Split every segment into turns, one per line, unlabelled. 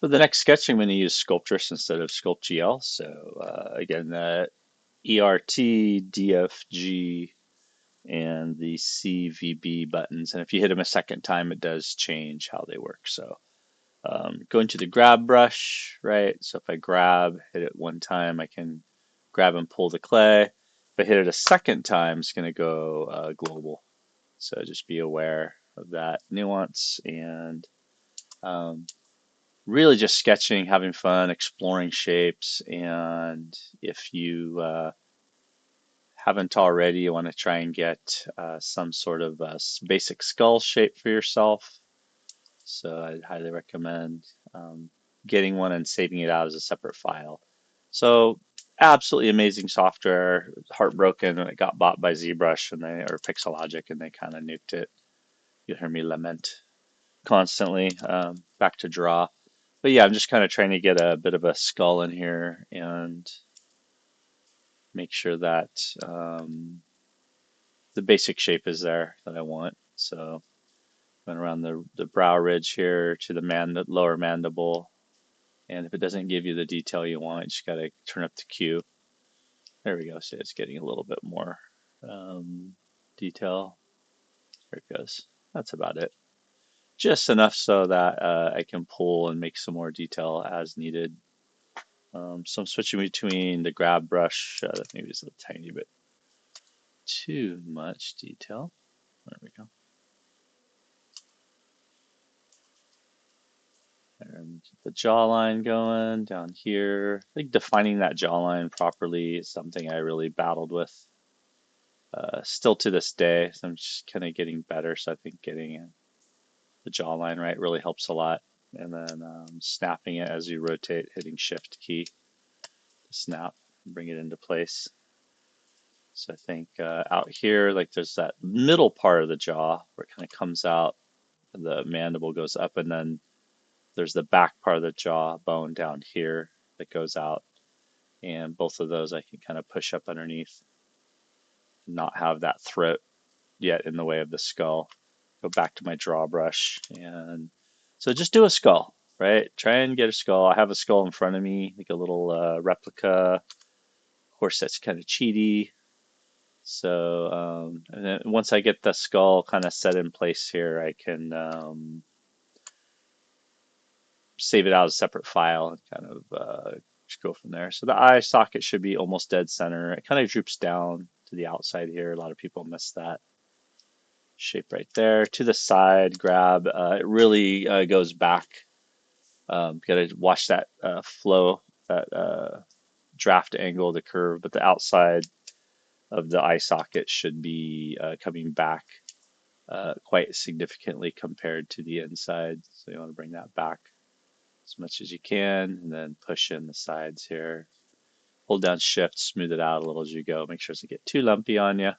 For the next sketching, I'm going to use Sculptris instead of SculptGL. So again, ERT, DFG, and the CVB buttons. And if you hit them a second time, it does change how they work. So going to the grab brush, right? So if I grab, hit it one time, I can grab and pull the clay. If I hit it a second time, it's going to go global. So just be aware of that nuance and um, really just sketching, having fun, exploring shapes. And if you haven't already, you want to try and get some sort of basic skull shape for yourself. So I'd highly recommend getting one and saving it out as a separate file. So absolutely amazing software. Heartbroken when it got bought by ZBrush and they or Pixelogic and they kind of nuked it. You'll hear me lament constantly. Back to draw. But yeah, I'm just kind of trying to get a bit of a skull in here and make sure that the basic shape is there that I want. So going around the brow ridge here to the lower mandible. And if it doesn't give you the detail you want, you just got to turn up the Q. There we go. So it's getting a little bit more detail. There it goes. That's about it. Just enough so that I can pull and make some more detail as needed. So I'm switching between the grab brush. That maybe is a tiny bit too much detail. There we go. And the jawline going down here. I think defining that jawline properly is something I really battled with. Still to this day, so I'm just kind of getting better. So I think getting the jawline right really helps a lot. And then snapping it as you rotate, hitting Shift key to snap, bring it into place. So I think out here, like there's that middle part of the jaw where it kind of comes out, the mandible goes up, and then there's the back part of the jaw bone down here that goes out. And both of those I can kind of push up underneath, not have that throat yet in the way of the skull. Go back to my draw brush. And so just do a skull, right? Try and get a skull. I have a skull in front of me, like a little replica. Of course, that's kind of cheaty. So and then once I get the skull kind of set in place here, I can save it out as a separate file and kind of just go from there. So the eye socket should be almost dead center. It kind of droops down to the outside here. A lot of people miss that shape right there. To the side, grab. It really goes back. Got to watch that flow, that draft angle, the curve, but the outside of the eye socket should be coming back quite significantly compared to the inside. So you want to bring that back as much as you can, and then push in the sides here. Hold down Shift, smooth it out a little as you go. Make sure it doesn't get too lumpy on you.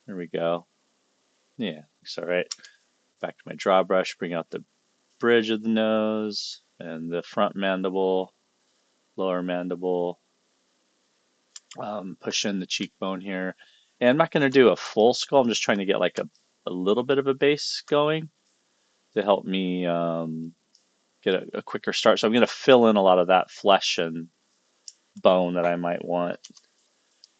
There we go. Yeah, looks all right. Back to my draw brush, bring out the bridge of the nose and the front mandible, lower mandible. Push in the cheekbone here. And I'm not going to do a full skull. I'm just trying to get like a little bit of a base going to help me get a quicker start. So I'm going to fill in a lot of that flesh and bone that I might want.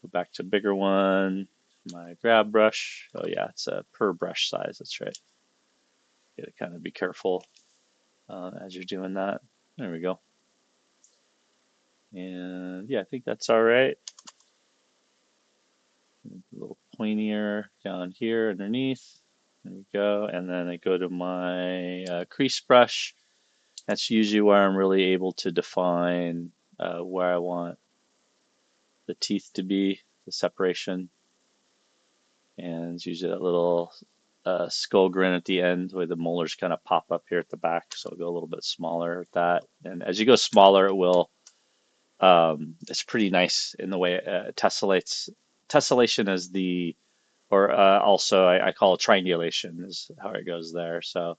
Go back to bigger one. My grab brush. Oh yeah, it's a per brush size. That's right. You gotta kind of be careful as you're doing that. There we go. And yeah, I think that's all right. A little pointier down here underneath. There we go. And then I go to my crease brush. That's usually where I'm really able to define where I want the teeth to be, the separation. And it's usually that little skull grin at the end where the molars kind of pop up here at the back. So I'll go a little bit smaller with that. And as you go smaller, it will, it's pretty nice in the way it tessellates. Tessellation is the, or also I call it triangulation is how it goes there. So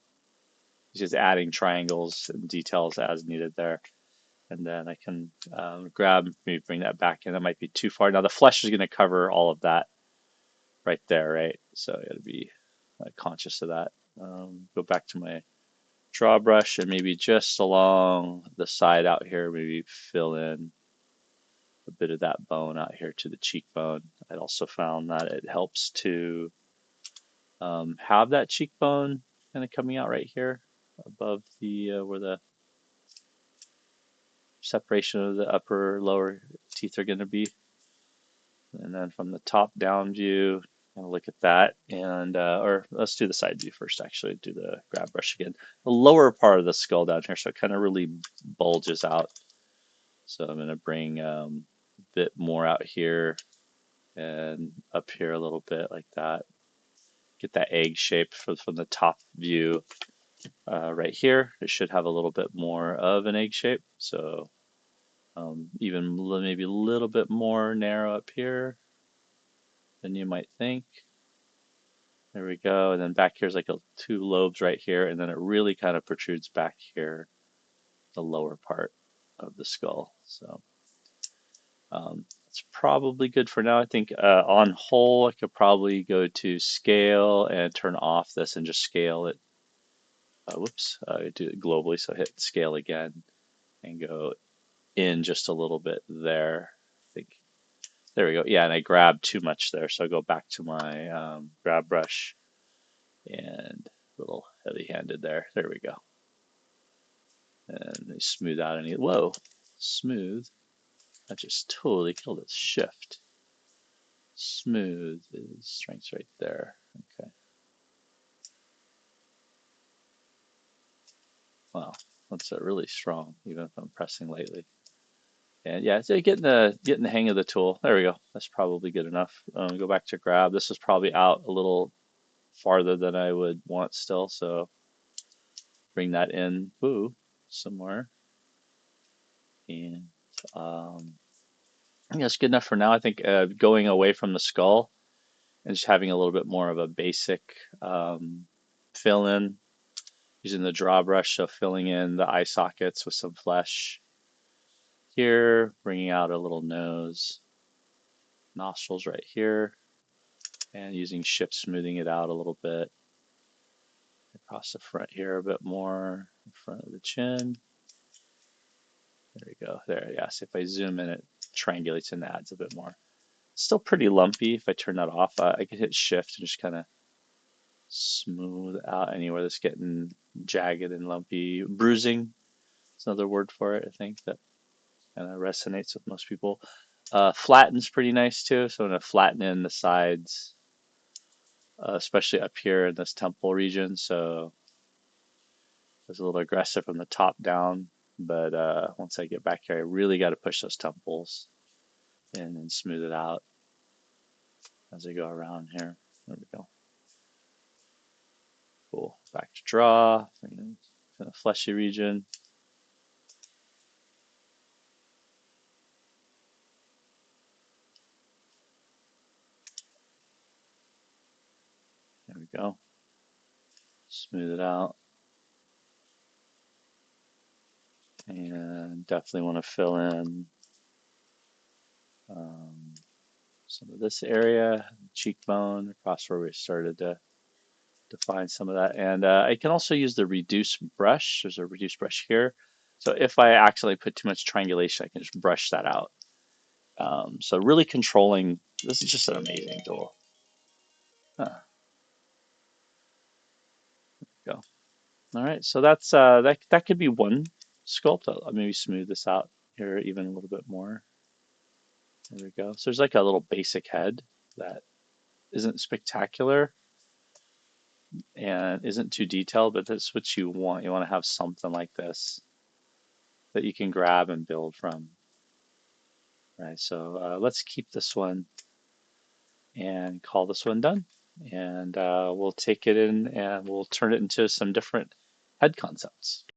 it's just adding triangles and details as needed there. And then I can grab, maybe bring that back in. That might be too far. Now the flesh is going to cover all of that right there, right? So I got to be conscious of that. Go back to my draw brush and maybe just along the side out here, maybe fill in a bit of that bone out here to the cheekbone. I also found that it helps to have that cheekbone kind of coming out right here above the where the separation of the upper lower teeth are going to be. And then from the top down view, kind of look at that. And or let's do the side view first, actually. Do the grab brush again. The lower part of the skull down here, so it kind of really bulges out. So I'm going to bring a bit more out here and up here a little bit like that. Get that egg shape from the top view right here. It should have a little bit more of an egg shape. So even maybe a little bit more narrow up here than you might think. There we go. And then back here's like two lobes right here, and then it really kind of protrudes back here, the lower part of the skull. So it's probably good for now. I think on whole, I could probably go to scale and turn off this and just scale it. Whoops, do it globally. So hit scale again and go in just a little bit there. I think there we go. Yeah, and I grabbed too much there, so I go back to my grab brush and a little heavy-handed there. There we go. And they smooth out any. Whoa, smooth. I just totally killed it. Shift. Smooth is strength right there. Okay. Wow, that's really strong, even if I'm pressing lightly. And yeah, so getting the hang of the tool. There we go. That's probably good enough. Go back to grab. This is probably out a little farther than I would want still, so bring that in. Ooh, somewhere. And I think that's good enough for now. I think going away from the skull and just having a little bit more of a basic fill in using the draw brush, so filling in the eye sockets with some flesh here, bringing out a little nose, nostrils right here, and using shift, smoothing it out a little bit across the front here a bit more in front of the chin. There we go. There, yes. If I zoom in, it triangulates and adds a bit more. Still pretty lumpy. If I turn that off, I can hit shift and just kind of smooth out anywhere that's getting jagged and lumpy. Bruising is another word for it, I think, that kind of resonates with most people. Flatten's pretty nice too, so I'm going to flatten in the sides, especially up here in this temple region. So it's a little aggressive from the top down, but once I get back here, I really got to push those temples in and smooth it out as I go around here. There we go. Cool. Back to draw, kind of fleshy region. There we go. Smooth it out. And definitely want to fill in some of this area, cheekbone, across where we started to define some of that. And I can also use the reduce brush. There's a reduce brush here. So if I accidentally put too much triangulation, I can just brush that out. So really controlling, this is just an amazing tool. Go. All right, so that's that could be one sculpt. I'll maybe smooth this out here even a little bit more. There we go. So there's like a little basic head that isn't spectacular and isn't too detailed, but that's what you want. You want to have something like this that you can grab and build from. Right, so let's keep this one and call this one done. And we'll take it in and we'll turn it into some different head concepts.